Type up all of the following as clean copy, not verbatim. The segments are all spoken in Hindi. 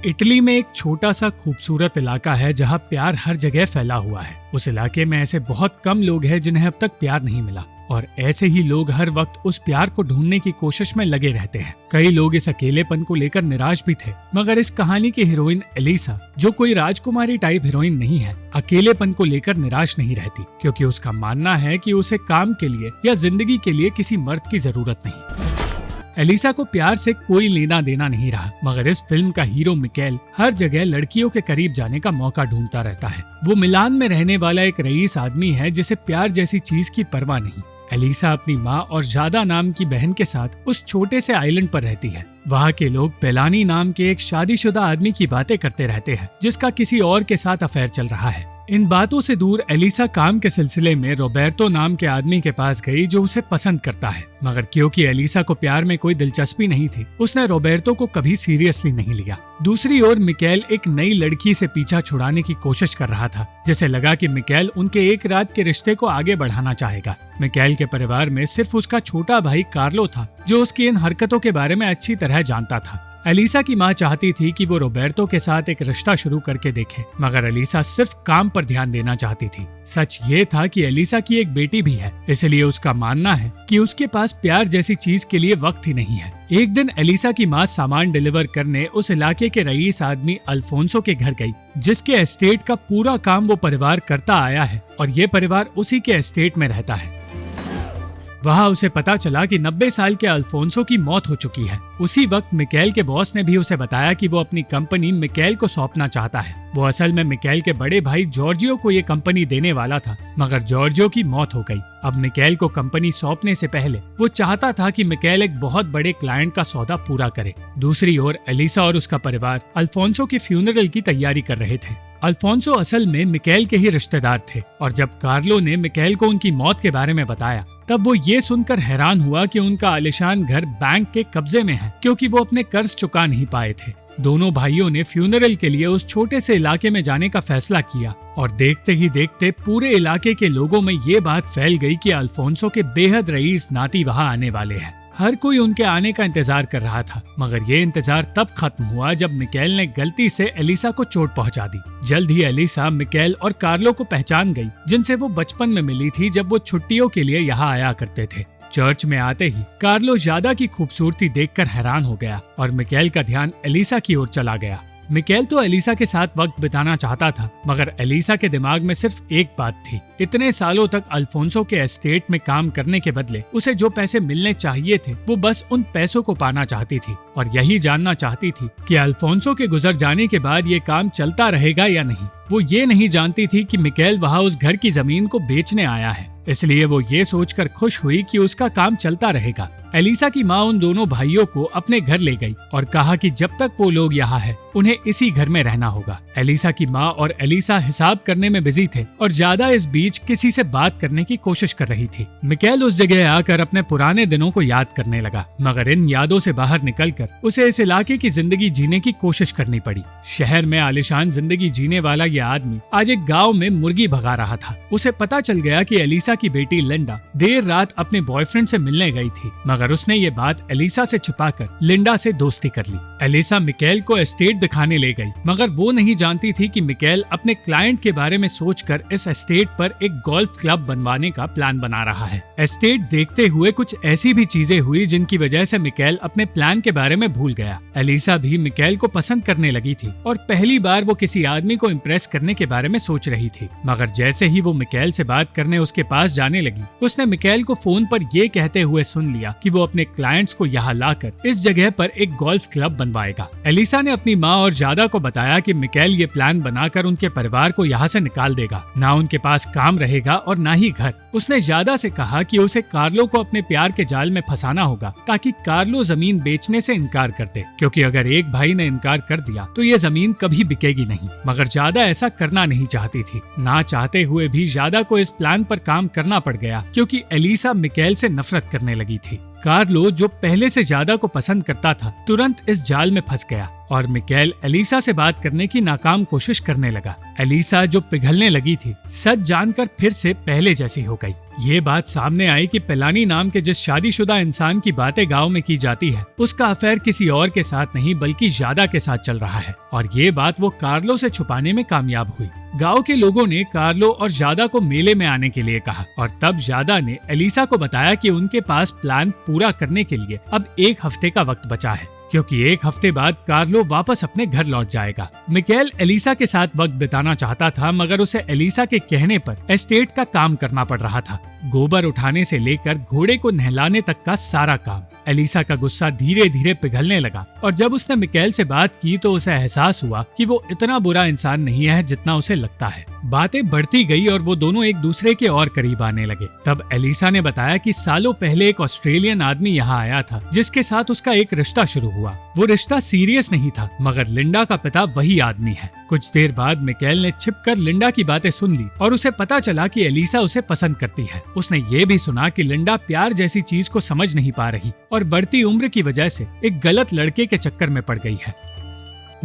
इटली में एक छोटा सा खूबसूरत इलाका है जहाँ प्यार हर जगह फैला हुआ है। उस इलाके में ऐसे बहुत कम लोग हैं जिन्हें अब तक प्यार नहीं मिला, और ऐसे ही लोग हर वक्त उस प्यार को ढूंढने की कोशिश में लगे रहते हैं। कई लोग इस अकेलेपन को लेकर निराश भी थे, मगर इस कहानी की हीरोइन एलिसा, जो कोई राजकुमारी टाइप हीरोइन नहीं है, अकेलेपन को लेकर निराश नहीं रहती, क्योंकि उसका मानना है कि उसे काम के लिए या जिंदगी के लिए किसी मर्द की जरूरत नहीं। एलिसा को प्यार से कोई लेना देना नहीं रहा, मगर इस फिल्म का हीरो मिकेल हर जगह लड़कियों के करीब जाने का मौका ढूंढता रहता है। वो मिलान में रहने वाला एक रईस आदमी है जिसे प्यार जैसी चीज की परवाह नहीं। एलिसा अपनी माँ और जादा नाम की बहन के साथ उस छोटे से आइलैंड पर रहती है। वहाँ के लोग पेलानी नाम के एक शादीशुदा आदमी की बातें करते रहते हैं, जिसका किसी और के साथ अफेयर चल रहा है। इन बातों से दूर एलिसा काम के सिलसिले में रोबर्टो नाम के आदमी के पास गई, जो उसे पसंद करता है, मगर क्योंकि एलिसा को प्यार में कोई दिलचस्पी नहीं थी, उसने रोबर्टो को कभी सीरियसली नहीं लिया। दूसरी ओर मिकेल एक नई लड़की से पीछा छुड़ाने की कोशिश कर रहा था, जिसे लगा कि मिकेल उनके एक रात के रिश्ते को आगे बढ़ाना चाहेगा। मिकेल के परिवार में सिर्फ उसका छोटा भाई कार्लो था, जो उसकी इन हरकतों के बारे में अच्छी तरह जानता था। एलिसा की माँ चाहती थी कि वो रोबर्टो के साथ एक रिश्ता शुरू करके देखे, मगर एलिसा सिर्फ काम पर ध्यान देना चाहती थी। सच ये था कि एलिसा की एक बेटी भी है, इसलिए उसका मानना है कि उसके पास प्यार जैसी चीज के लिए वक्त ही नहीं है। एक दिन एलिसा की माँ सामान डिलीवर करने उस इलाके के रईस आदमी अल्फोंसो के घर गई, जिसके एस्टेट का पूरा काम वो परिवार करता आया है, और ये परिवार उसी के एस्टेट में रहता है। वहाँ उसे पता चला कि 90 साल के अल्फोंसो की मौत हो चुकी है। उसी वक्त मिकेल के बॉस ने भी उसे बताया कि वो अपनी कंपनी मिकेल को सौंपना चाहता है। वो असल में मिकेल के बड़े भाई जॉर्जियो को ये कंपनी देने वाला था, मगर जॉर्जियो की मौत हो गई। अब मिकेल को कंपनी सौंपने से पहले वो चाहता था कि मिकेल एक बहुत बड़े क्लाइंट का सौदा पूरा करे। दूसरी ओर एलिसा और उसका परिवार अल्फोंसो के फ्यूनरल की तैयारी कर रहे थे। अल्फोंसो असल में मिकेल के ही रिश्तेदार थे, और जब कार्लो ने मिकेल को उनकी मौत के बारे में बताया, तब वो ये सुनकर हैरान हुआ कि उनका आलिशान घर बैंक के कब्जे में है, क्योंकि वो अपने कर्ज चुका नहीं पाए थे। दोनों भाइयों ने फ्यूनरल के लिए उस छोटे से इलाके में जाने का फैसला किया, और देखते ही देखते पूरे इलाके के लोगों में ये बात फैल गई कि अल्फोंसो के बेहद रईस नाती वहाँ आने वाले हैं। हर कोई उनके आने का इंतजार कर रहा था, मगर ये इंतजार तब खत्म हुआ जब मिकेल ने गलती से एलिसा को चोट पहुंचा दी। जल्द ही एलिसा मिकेल और कार्लो को पहचान गई, जिनसे वो बचपन में मिली थी जब वो छुट्टियों के लिए यहाँ आया करते थे। चर्च में आते ही कार्लो जादा की खूबसूरती देखकर हैरान हो गया, और मिकेल का ध्यान एलिसा की ओर चला गया। मिकेल तो एलिसा के साथ वक्त बिताना चाहता था, मगर एलिसा के दिमाग में सिर्फ एक बात थी। इतने सालों तक अल्फोंसो के एस्टेट में काम करने के बदले उसे जो पैसे मिलने चाहिए थे, वो बस उन पैसों को पाना चाहती थी, और यही जानना चाहती थी कि अल्फोंसो के गुजर जाने के बाद ये काम चलता रहेगा या नहीं। वो ये नहीं जानती थी कि मिकेल वहाँ उस घर की जमीन को बेचने आया है, इसलिए वो ये सोचकर खुश हुई कि उसका काम चलता रहेगा। एलिसा की माँ उन दोनों भाइयों को अपने घर ले गई और कहा कि जब तक वो लोग यहाँ हैं, उन्हें इसी घर में रहना होगा। एलिसा की माँ और एलिसा हिसाब करने में बिजी थे, और ज्यादा इस बीच किसी से बात करने की कोशिश कर रही थी। मिकेल उस जगह आकर अपने पुराने दिनों को याद करने लगा, मगर इन यादों से बाहर निकलकर उसे इस इलाके की जिंदगी जीने की कोशिश करनी पड़ी। शहर में आलिशान जिंदगी जीने वाला ये आदमी आज एक गाँव में मुर्गी भगा रहा था। उसे पता चल गया कि एलिसा की बेटी लिंडा देर रात अपने बॉयफ्रेंड से मिलने गई थी, मगर उसने ये बात एलिसा से छुपाकर लिंडा से दोस्ती कर ली। एलिसा मिकेल को एस्टेट दिखाने ले गई, मगर वो नहीं जानती थी कि मिकेल अपने क्लाइंट के बारे में सोचकर इस एस्टेट पर एक गोल्फ क्लब बनवाने का प्लान बना रहा है। एस्टेट देखते हुए कुछ ऐसी भी चीजें हुई जिनकी वजह से मिकेल अपने प्लान के बारे में भूल गया। एलिसा भी मिकेल को पसंद करने लगी थी, और पहली बार वो किसी आदमी को इम्प्रेस करने के बारे में सोच रही थी, मगर जैसे ही वो मिकेल से बात करने उसके पास जाने लगी, उसने मिकेल को फोन पर ये कहते हुए सुन लिया कि वो अपने क्लाइंट्स को यहाँ लाकर इस जगह पर एक गोल्फ क्लब बनवाएगा। एलिसा ने अपनी माँ और जादा को बताया कि मिकेल ये प्लान बनाकर उनके परिवार को यहाँ से निकाल देगा। ना उनके पास काम रहेगा और ना ही घर। उसने जादा से कहा कि उसे कार्लो को अपने प्यार के जाल में फंसाना होगा, ताकि कार्लो जमीन बेचने से इनकार कर दे, क्योंकि अगर एक भाई ने इनकार कर दिया तो ये जमीन कभी बिकेगी नहीं। मगर जादा ऐसा करना नहीं चाहती थी। ना चाहते हुए भी जादा को इस प्लान पर काम करना पड़ गया, क्योंकि एलिसा मिकेल से नफरत करने लगी थी। कार्लो, जो पहले से जादा को पसंद करता था, तुरंत इस जाल में फंस गया, और मिकेल एलिसा से बात करने की नाकाम कोशिश करने लगा। एलिसा, जो पिघलने लगी थी, सच जानकर फिर से पहले जैसी हो गई। ये बात सामने आई कि पेलानी नाम के जिस शादीशुदा इंसान की बातें गांव में की जाती है, उसका अफेयर किसी और के साथ नहीं बल्कि जादा के साथ चल रहा है। और ये बात वो कार्लो से छुपाने में कामयाब हुई। गांव के लोगों ने कार्लो और जादा को मेले में आने के लिए कहा और तब जादा ने एलिसा को बताया कि उनके पास प्लान पूरा करने के लिए अब 1 हफ्ते का वक्त बचा है, क्योंकि 1 हफ्ते बाद कार्लो वापस अपने घर लौट जाएगा। मिकेल एलिसा के साथ वक्त बिताना चाहता था, मगर उसे एलिसा के कहने पर एस्टेट का काम करना पड़ रहा था। गोबर उठाने से लेकर घोड़े को नहलाने तक का सारा काम। एलिसा का गुस्सा धीरे धीरे पिघलने लगा और जब उसने मिकेल से बात की तो उसे एहसास हुआ कि वो इतना बुरा इंसान नहीं है जितना उसे लगता है। बातें बढ़ती गई और वो दोनों एक दूसरे के और करीब आने लगे। तब एलिसा ने बताया कि सालों पहले एक ऑस्ट्रेलियन आदमी यहाँ आया था जिसके साथ उसका एक रिश्ता शुरू हुआ। वो रिश्ता सीरियस नहीं था, मगर लिंडा का पिता वही आदमी है। कुछ देर बाद मिकेल ने छिपकर लिंडा की बातें सुन ली और उसे पता चला कि एलिसा उसे पसंद करती है। उसने ये भी सुना कि लिंडा प्यार जैसी चीज को समझ नहीं पा रही और बढ़ती उम्र की वजह से एक गलत लड़के के चक्कर में पड़ गई है।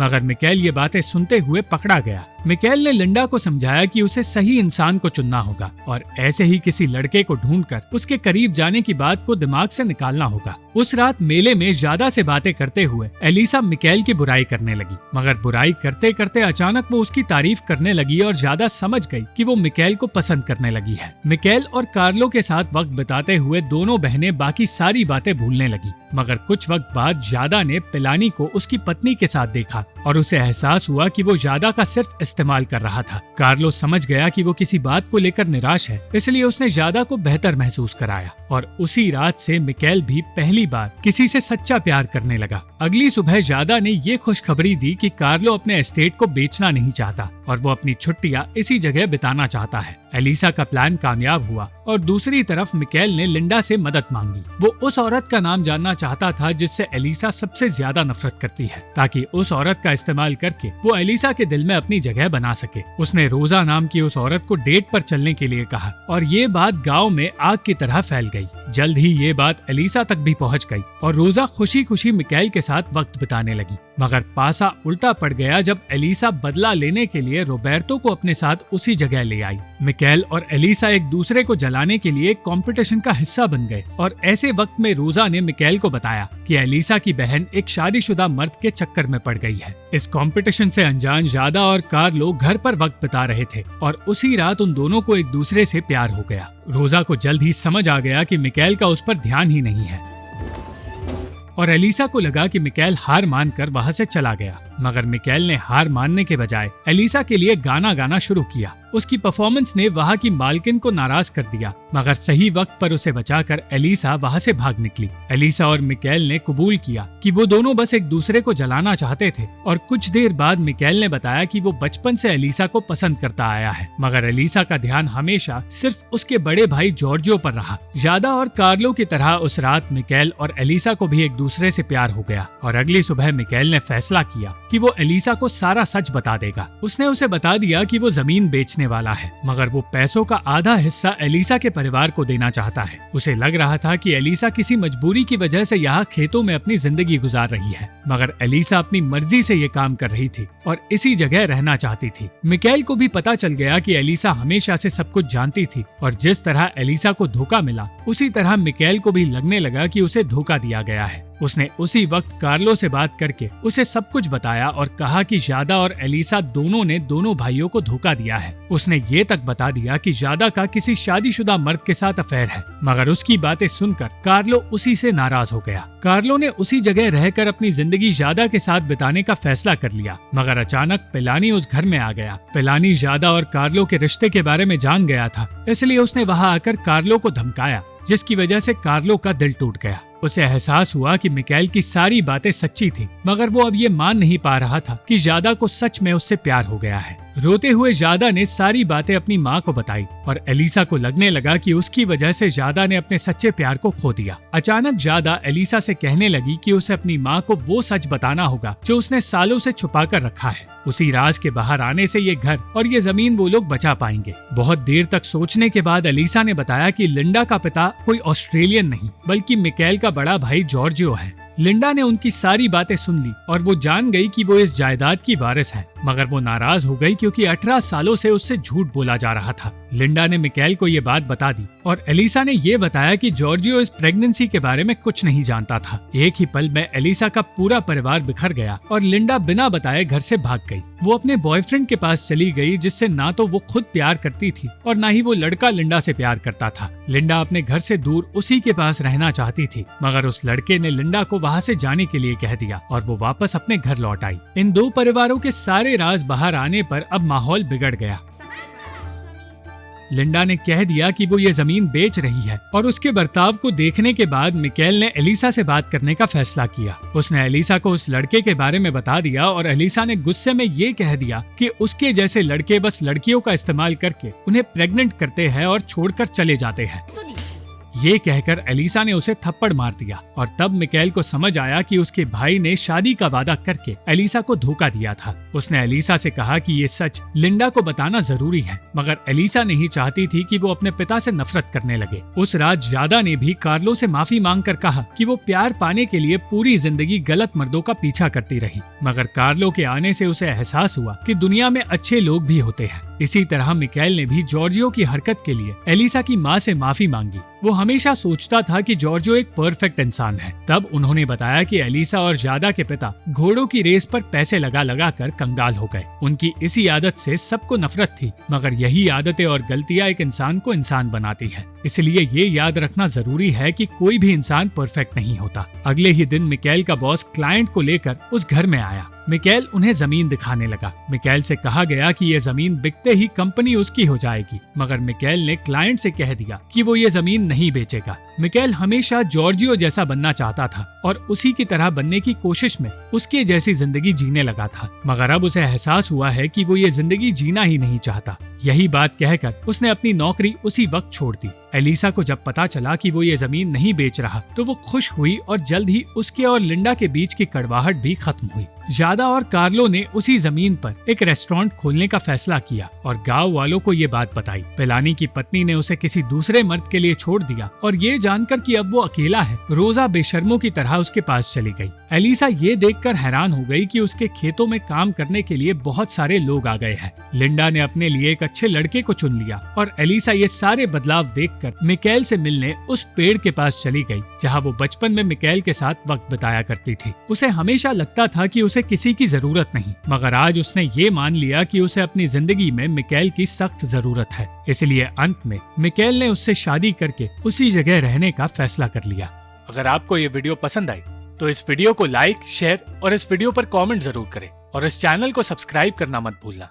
मगर मिकेल ये बातें सुनते हुए पकड़ा गया। मिकेल ने लिंडा को समझाया कि उसे सही इंसान को चुनना होगा और ऐसे ही किसी लड़के को ढूंढकर उसके करीब जाने की बात को दिमाग से निकालना होगा। उस रात मेले में जादा से बातें करते हुए एलिसा मिकेल की बुराई करने लगी, मगर बुराई करते करते अचानक वो उसकी तारीफ करने लगी और जादा समझ गई कि वो मिकेल को पसंद करने लगी है। मिकेल और कार्लो के साथ वक्त बिताते हुए दोनों बहनें बाकी सारी बातें भूलने लगी, मगर कुछ वक्त बाद जादा ने पेलानी को उसकी पत्नी के साथ देखा और उसे एहसास हुआ कि वो जादा का सिर्फ इस्तेमाल कर रहा था। कार्लो समझ गया कि वो किसी बात को लेकर निराश है, इसलिए उसने जादा को बेहतर महसूस कराया और उसी रात से मिकेल भी पहली बार किसी से सच्चा प्यार करने लगा। अगली सुबह जादा ने ये खुशखबरी दी कि कार्लो अपने एस्टेट को बेचना नहीं चाहता और वो अपनी छुट्टियां इसी जगह बिताना चाहता है। एलिसा का प्लान कामयाब हुआ और दूसरी तरफ मिकेल ने लिंडा से मदद मांगी। वो उस औरत का नाम जानना चाहता था जिससे एलिसा सबसे ज्यादा नफरत करती है, ताकि उस औरत का इस्तेमाल करके वो एलिसा के दिल में अपनी जगह बना सके। उसने रोजा नाम की उस औरत को डेट पर चलने के लिए कहा और ये बात गांव में आग की तरह फैल गई। जल्द ही ये बात एलिसा तक भी पहुंच गई और रोजा खुशी खुशी मिकेल के साथ वक्त बिताने लगी। मगर पासा उल्टा पड़ गया जब एलिसा बदला लेने के लिए रोबर्टो को अपने साथ उसी जगह ले आई। मिकेल और एलिसा एक दूसरे को जलाने के लिए कंपटीशन का हिस्सा बन गए और ऐसे वक्त में रोजा ने मिकेल को बताया कि एलिसा की बहन एक शादीशुदा मर्द के चक्कर में पड़ गई है। इस कंपटीशन से अनजान जादा और कार्लो घर पर वक्त बिता रहे थे और उसी रात उन दोनों को एक दूसरे से प्यार हो गया। रोजा को जल्द ही समझ आ गया कि मिकेल का उस पर ध्यान ही नहीं है और एलिसा को लगा कि मिकेल हार मानकर वहां से चला गया, मगर मिकेल ने हार मानने के बजाय एलिसा के लिए गाना गाना शुरू किया। उसकी परफॉर्मेंस ने वहां की मालकिन को नाराज कर दिया, मगर सही वक्त पर उसे बचाकर एलिसा वहां से भाग निकली। एलिसा और मिकेल ने कबूल किया कि वो दोनों बस एक दूसरे को जलाना चाहते थे और कुछ देर बाद मिकेल ने बताया कि वो बचपन से एलिसा को पसंद करता आया है, मगर एलिसा का ध्यान हमेशा सिर्फ उसके बड़े भाई जॉर्जियो पर रहा। जादा और कार्लो की तरह उस रात मिकेल और एलिसा को भी एक दूसरे से प्यार हो गया और अगली सुबह मिकेल ने फैसला किया कि वो एलिसा को सारा सच बता देगा। उसने उसे बता दिया कि वो जमीन बेचने वाला है, मगर वो पैसों का आधा हिस्सा एलिसा के परिवार को देना चाहता है। उसे लग रहा था कि एलिसा किसी मजबूरी की वजह से यहाँ खेतों में अपनी जिंदगी गुजार रही है, मगर एलिसा अपनी मर्जी से ये काम कर रही थी और इसी जगह रहना चाहती थी। मिकेल को भी पता चल गया कि एलिसा हमेशा से सब कुछ जानती थी और जिस तरह एलिसा को धोखा मिला उसी तरह मिकेल को भी लगने लगा कि उसे धोखा दिया गया है। उसने उसी वक्त कार्लो से बात करके उसे सब कुछ बताया और कहा कि जादा और एलिसा दोनों ने दोनों भाइयों को धोखा दिया है। उसने ये तक बता दिया कि जादा का किसी शादीशुदा मर्द के साथ अफेयर है, मगर उसकी बातें सुनकर कार्लो उसी से नाराज हो गया। कार्लो ने उसी जगह रहकर अपनी जिंदगी जादा के साथ बिताने का फैसला कर लिया, मगर अचानक पेलानी उस घर में आ गया। पेलानी जादा और कार्लो के रिश्ते के बारे में जान गया था, इसलिए उसने वहाँ आकर कार्लो को धमकाया, जिसकी वजह से कार्लो का दिल टूट गया। उसे एहसास हुआ कि मिकेल की सारी बातें सच्ची थी, मगर वो अब ये मान नहीं पा रहा था कि जादा को सच में उससे प्यार हो गया है। रोते हुए जादा ने सारी बातें अपनी माँ को बताई और एलिसा को लगने लगा कि उसकी वजह से जादा ने अपने सच्चे प्यार को खो दिया। अचानक जादा एलिसा से कहने लगी कि उसे अपनी माँ को वो सच बताना होगा जो उसने सालों से छुपा कर रखा है। उसी राज के बाहर आने से ये घर और ये जमीन वो लोग बचा पाएंगे। बहुत देर तक सोचने के बाद एलिसा ने बताया कि लिंडा का पिता कोई ऑस्ट्रेलियन नहीं बल्कि मिकेल का बड़ा भाई जॉर्जियो है। लिंडा ने उनकी सारी बातें सुन ली और वो जान गई कि वो इस जायदाद की वारिस है, मगर वो नाराज हो गई क्योंकि 18 सालों से उससे झूठ बोला जा रहा था। लिंडा ने मिकाएल को ये बात बता दी और एलिसा ने ये बताया कि जॉर्जियो इस प्रेगनेंसी के बारे में कुछ नहीं जानता था। एक ही पल में एलिसा का पूरा परिवार बिखर गया और लिंडा बिना बताए घर से भाग गई। वो अपने बॉयफ्रेंड के पास चली गई, जिससे ना तो वो खुद प्यार करती थी और ना ही वो लड़का लिंडा से प्यार करता था। लिंडा अपने घर से दूर उसी के पास रहना चाहती थी, मगर उस लड़के ने लिंडा को वहाँ से जाने के लिए कह दिया और वो वापस अपने घर लौट आई। इन दो परिवारों के सारे राज बाहर आने पर अब माहौल बिगड़ गया। लिंडा ने कह दिया कि वो ये जमीन बेच रही है और उसके बर्ताव को देखने के बाद मिकाएल ने एलिसा से बात करने का फैसला किया। उसने एलिसा को उस लड़के के बारे में बता दिया और एलिसा ने गुस्से में ये कह दिया कि उसके जैसे लड़के बस लड़कियों का इस्तेमाल करके उन्हें प्रेग्नेंट करते हैं और छोड़कर चले जाते हैं। ये कहकर एलिसा ने उसे थप्पड़ मार दिया और तब मिकाएल को समझ आया कि उसके भाई ने शादी का वादा करके एलिसा को धोखा दिया था। उसने एलिसा से कहा कि ये सच लिंडा को बताना जरूरी है, मगर एलिसा नहीं चाहती थी कि वो अपने पिता से नफरत करने लगे। उस रात ज्यादा ने भी कार्लो से माफी मांगकर कहा कि वो प्यार पाने के लिए पूरी जिंदगी गलत मर्दों का पीछा करती रही, मगर कार्लो के आने से उसे एहसास हुआ कि दुनिया में अच्छे लोग भी होते हैं। इसी तरह मिकाएल ने भी जॉर्जियो की हरकत के लिए एलिसा की माँ से माफी मांगी। वो हमेशा सोचता था कि जॉर्जियो एक परफेक्ट इंसान है। तब उन्होंने बताया कि एलिसा और ज्यादा के पिता घोड़ों की रेस पर पैसे लगा लगा कर कंगाल हो गए। उनकी इसी आदत से सबको नफरत थी, मगर यही आदतें और गलतियां एक इंसान को इंसान बनाती है। इसलिए ये याद रखना जरूरी है कि कोई भी इंसान परफेक्ट नहीं होता। अगले ही दिन मिकाएल का बॉस क्लाइंट को लेकर उस घर में आया। मिकाएल उन्हें जमीन दिखाने लगा। मिकाएल से कहा गया कि ये जमीन बिकते ही कंपनी उसकी हो जाएगी, मगर मिकाएल ने क्लाइंट से कह दिया कि वो ये जमीन नहीं बेचेगा। मिकाएल हमेशा जॉर्जियो जैसा बनना चाहता था और उसी की तरह बनने की कोशिश में उसके जैसी जिंदगी जीने लगा था, मगर अब उसे एहसास हुआ है कि वो ये जिंदगी जीना ही नहीं चाहता। यही बात कहकर उसने अपनी नौकरी उसी वक्त छोड़ दी। एलिसा को जब पता चला कि वो ये जमीन नहीं बेच रहा तो वो खुश हुई और जल्द ही उसके और लिंडा के बीच की कड़वाहट भी खत्म हुई। ज्यादा और कार्लो ने उसी जमीन पर एक रेस्टोरेंट खोलने का फैसला किया और गांव वालों को ये बात बताई। पेलानी की पत्नी ने उसे किसी दूसरे मर्द के लिए छोड़ दिया और ये जानकर कि अब वो अकेला है, रोजा बेशर्मों की तरह उसके पास चली गई। एलिसा ये देखकर हैरान हो गई कि उसके खेतों में काम करने के लिए बहुत सारे लोग आ गए हैं। लिंडा ने अपने लिए एक अच्छे लड़के को चुन लिया और एलिसा ये सारे बदलाव देखकर मिकाएल से मिलने उस पेड़ के पास चली गई जहाँ वो बचपन में मिकाएल के साथ वक्त बिताया करती थी। उसे हमेशा लगता था कि उसे किसी की जरूरत नहीं, मगर आज उसने ये मान लिया कि उसे अपनी जिंदगी में मिकाएल की सख्त जरूरत है। इसलिए अंत में मिकाएल ने उससे शादी करके उसी जगह रहने का फैसला कर लिया। अगर आपको ये वीडियो पसंद आई तो इस वीडियो को लाइक, शेयर और इस वीडियो पर कमेंट जरूर करें और इस चैनल को सब्सक्राइब करना मत भूलना।